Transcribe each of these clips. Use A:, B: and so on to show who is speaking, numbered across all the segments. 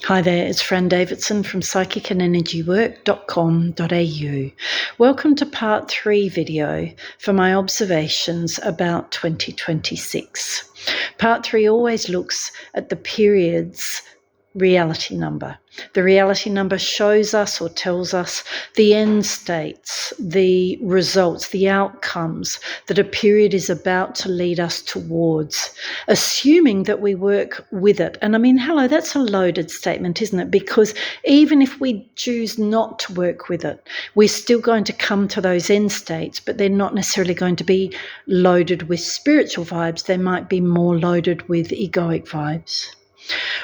A: Hi there, it's Fran Davidson from psychicandenergywork.com.au. Welcome to part 3 video for my observations about 2026. Part 3 always looks at the period's reality number. The reality number shows us or tells us the end states, the results, the outcomes that a period is about to lead us towards, assuming that we work with it. And I mean, hello, that's a loaded statement, isn't it? Because even if we choose not to work with it, we're still going to come to those end states, but they're not necessarily going to be loaded with spiritual vibes. They might be more loaded with egoic vibes.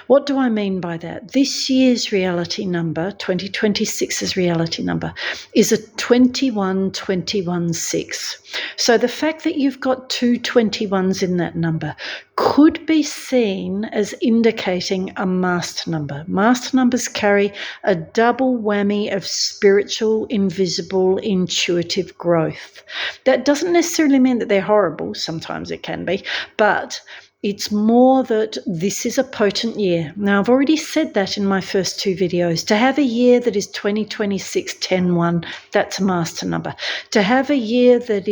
A: What do I mean by that? This year's reality number, 2026's reality number, is a 21216. So the fact that you've got two 21s in that number could be seen as indicating a master number. Master numbers carry a double whammy of spiritual, invisible, intuitive growth. That doesn't necessarily mean that they're horrible. Sometimes it can be, but it's more that this is a potent year. Now, I've already said that in my first 2 videos. To have a year that is 2026 10-1, that's a master number. To have a year that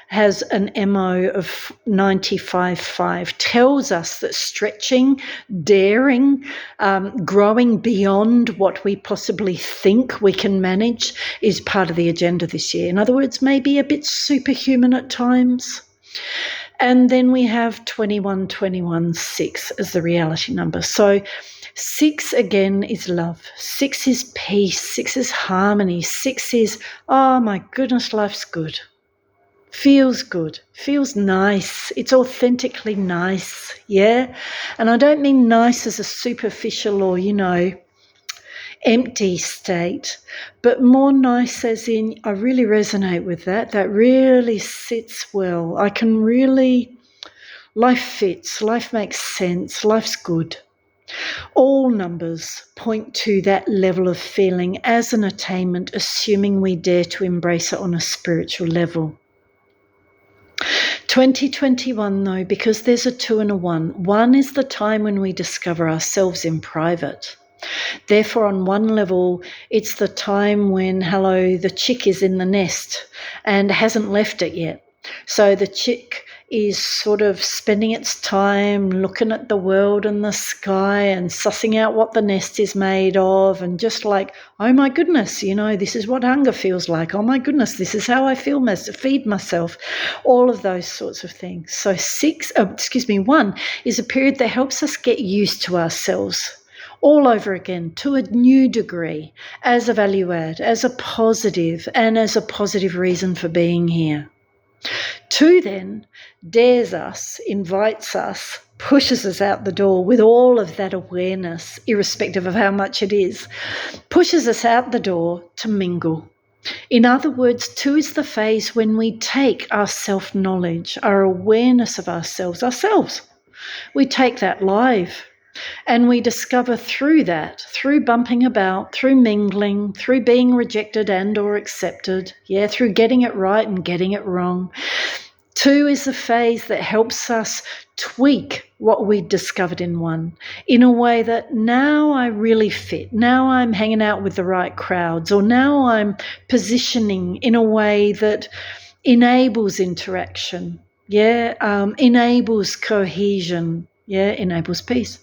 A: has an MO of 95-5 tells us that stretching, daring, growing beyond what we possibly think we can manage is part of the agenda this year. In other words, maybe a bit superhuman at times. And then we have 21216 as the reality number. So 6 again is love. 6 is peace. 6 is harmony. 6 is, oh my goodness, life's good. Feels good. Feels nice. It's authentically nice. Yeah. And I don't mean nice as a superficial or, empty state, but more nice as in I really resonate with that. That really sits well. Life fits, life makes sense, life's good. All numbers point to that level of feeling as an attainment, assuming we dare to embrace it on a spiritual level. 2021 though, because there's a 2 and a 1. 1 is the time when we discover ourselves in private. Therefore, on one level, it's the time when, the chick is in the nest and hasn't left it yet. So the chick is sort of spending its time looking at the world and the sky and sussing out what the nest is made of and just like, oh my goodness, this is what hunger feels like. Oh my goodness, this is how I feed myself. All of those sorts of things. So 1 is a period that helps us get used to ourselves all over again to a new degree as a value add, as a positive and as a positive reason for being here. 2 then dares us, invites us, pushes us out the door with all of that awareness, irrespective of how much it is, pushes us out the door to mingle. In other words, 2 is the phase when we take our self-knowledge, our awareness of ourselves. We take that live. And we discover through that, through bumping about, through mingling, through being rejected and or accepted, through getting it right and getting it wrong. 2 is the phase that helps us tweak what we discovered in 1 in a way that now I really fit. Now I'm hanging out with the right crowds, or now I'm positioning in a way that enables interaction, enables cohesion, enables peace.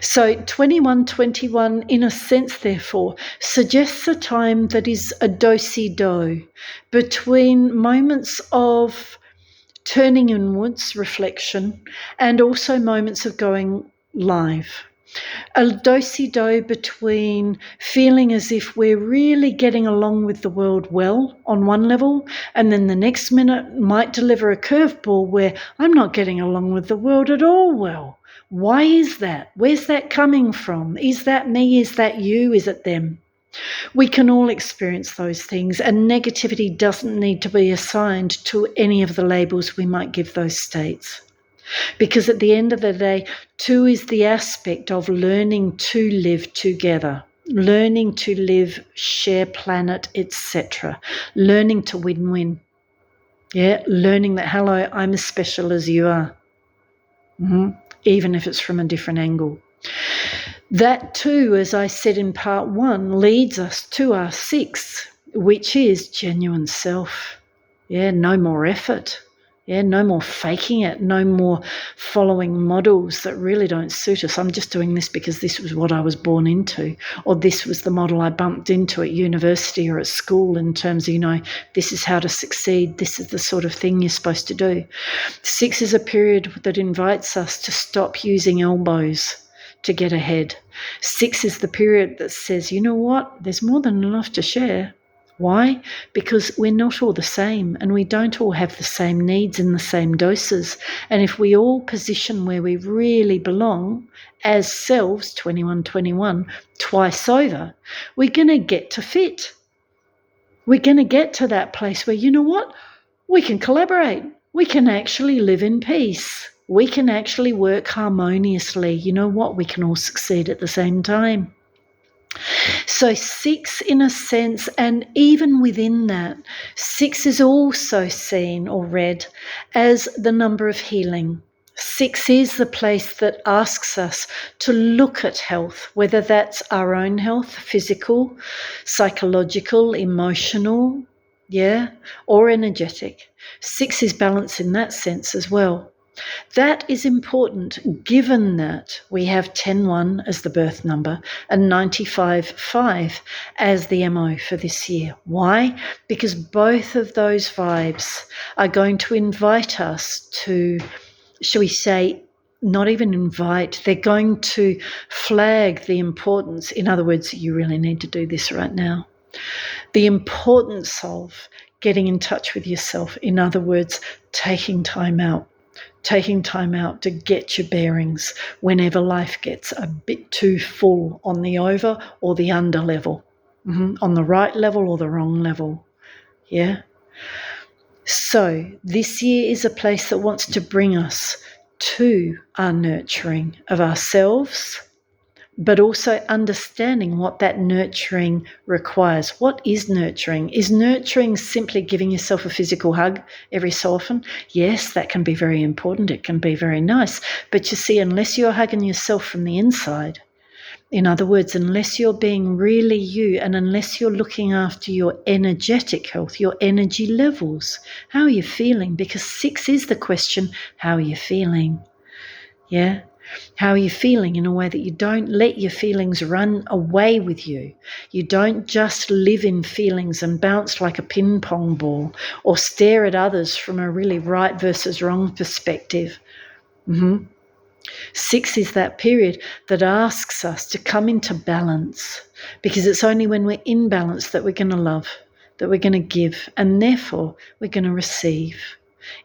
A: So 2121, in a sense, therefore, suggests a time that is a do-si-do between moments of turning inwards, reflection, and also moments of going live. A do-si-do between feeling as if we're really getting along with the world well on one level, and then the next minute might deliver a curveball where I'm not getting along with the world at all well. Why is that? Where's that coming from? Is that me? Is that you? Is it them? We can all experience those things, and negativity doesn't need to be assigned to any of the labels we might give those states. Because at the end of the day, 2 is the aspect of learning to live together, learning to live, share planet, etc. Learning to win-win. Learning that, I'm as special as you are. Even if it's from a different angle. That too, as I said in part 1, leads us to our 6, which is genuine self. Yeah, no more effort. Yeah, no more faking it, no more following models that really don't suit us. I'm just doing this because this was what I was born into, or this was the model I bumped into at university or at school in terms of, this is how to succeed, this is the sort of thing you're supposed to do. 6 is a period that invites us to stop using elbows to get ahead. 6 is the period that says, you know what, there's more than enough to share. Why? Because we're not all the same, and we don't all have the same needs in the same doses. And if we all position where we really belong as selves, 2121, twice over, we're going to get to fit. We're going to get to that place where, you know what, we can collaborate. We can actually live in peace. We can actually work harmoniously. You know what? We can all succeed at the same time. So 6 in a sense, and even within that, 6 is also seen or read as the number of healing. 6 is the place that asks us to look at health, whether that's our own health, physical, psychological, emotional, or energetic. 6 is balance in that sense as well. That is important given that we have 10-1 as the birth number and 95-5 as the MO for this year. Why? Because both of those vibes are going to invite us to, shall we say, not even invite, they're going to flag the importance. In other words, you really need to do this right now. The importance of getting in touch with yourself. In other words, taking time out to get your bearings whenever life gets a bit too full on the over or the under level, on the right level or the wrong level. Yeah. So this year is a place that wants to bring us to our nurturing of ourselves, but also understanding what that nurturing requires. What is nurturing? Is nurturing simply giving yourself a physical hug every so often? Yes, that can be very important. It can be very nice. But you see, unless you're hugging yourself from the inside, in other words, unless you're being really you, and unless you're looking after your energetic health, your energy levels, how are you feeling? Because 6 is the question, how are you feeling? Yeah. How are you feeling in a way that you don't let your feelings run away with you? You don't just live in feelings and bounce like a ping pong ball or stare at others from a really right versus wrong perspective. 6 is that period that asks us to come into balance, because it's only when we're in balance that we're going to love, that we're going to give, and therefore we're going to receive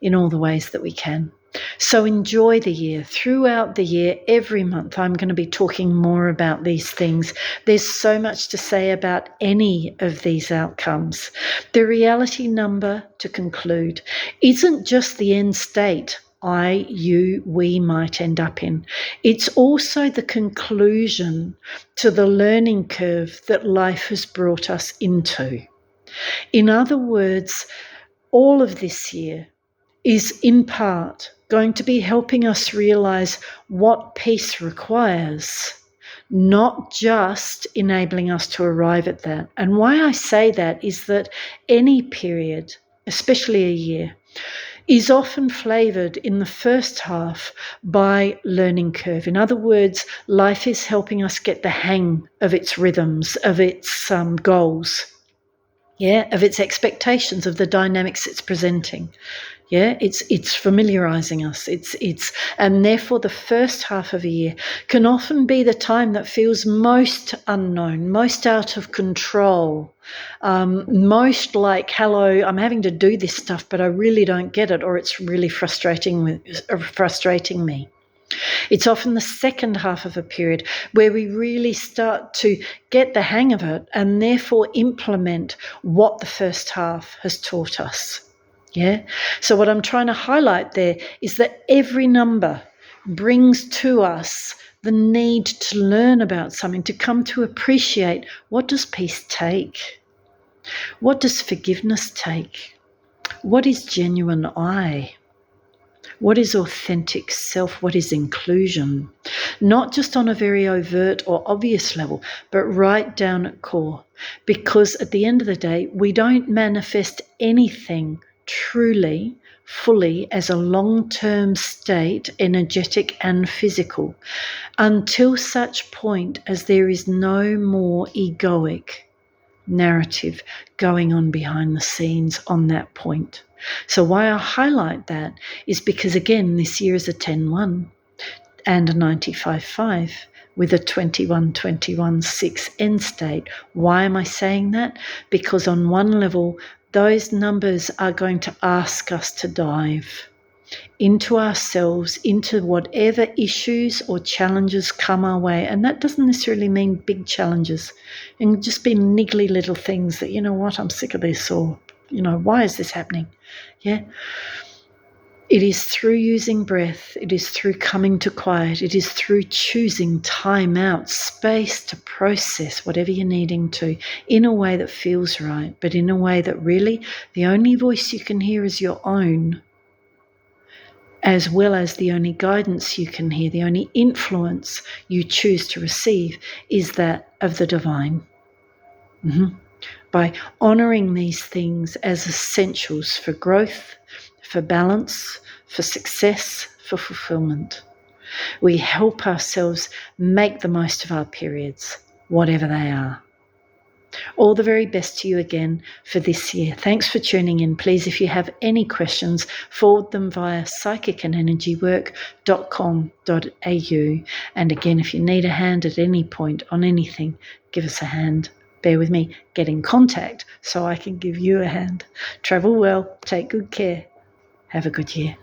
A: in all the ways that we can. So enjoy the year. Throughout the year, every month, I'm going to be talking more about these things. There's so much to say about any of these outcomes. The reality number, to conclude, isn't just the end state I, you, we might end up in. It's also the conclusion to the learning curve that life has brought us into. In other words, all of this year is in part going to be helping us realize what peace requires, not just enabling us to arrive at that. And why I say that is that any period, especially a year, is often flavoured in the first half by learning curve. In other words, life is helping us get the hang of its rhythms, of its goals, of its expectations, of the dynamics it's presenting. It's familiarizing us. And therefore the first half of a year can often be the time that feels most unknown, most out of control, most like, hello, I'm having to do this stuff, but I really don't get it, or it's really frustrating me. It's often the second half of a period where we really start to get the hang of it and therefore implement what the first half has taught us. So what I'm trying to highlight there is that every number brings to us the need to learn about something, to come to appreciate, what does peace take? What does forgiveness take? What is genuine I? What is authentic self? What is inclusion? not just on a very overt or obvious level, but right down at core. Because at the end of the day, we don't manifest anything truly, fully as a long-term state, energetic and physical, until such point as there is no more egoic narrative going on behind the scenes on that point. So why I highlight that is because, again, this year is a 10-1 and a 95-5 with a 21-21-6 end state. Why am I saying that? Because on one level, those numbers are going to ask us to dive into ourselves, into whatever issues or challenges come our way. And that doesn't necessarily mean big challenges. It can just be niggly little things that, you know what, I'm sick of this, or, you know, why is this happening? Yeah. It is through using breath, it is through coming to quiet, it is through choosing time out, space to process whatever you're needing to in a way that feels right, but in a way that really the only voice you can hear is your own, as well as the only guidance you can hear, the only influence you choose to receive is that of the divine. By honouring these things as essentials for growth, for balance, for success, for fulfillment, we help ourselves make the most of our periods, whatever they are. All the very best to you again for this year. Thanks for tuning in. Please, if you have any questions, forward them via psychicandenergywork.com.au. And again, if you need a hand at any point on anything, give us a hand. Bear with me. Get in contact so I can give you a hand. Travel well. Take good care. Have a good year.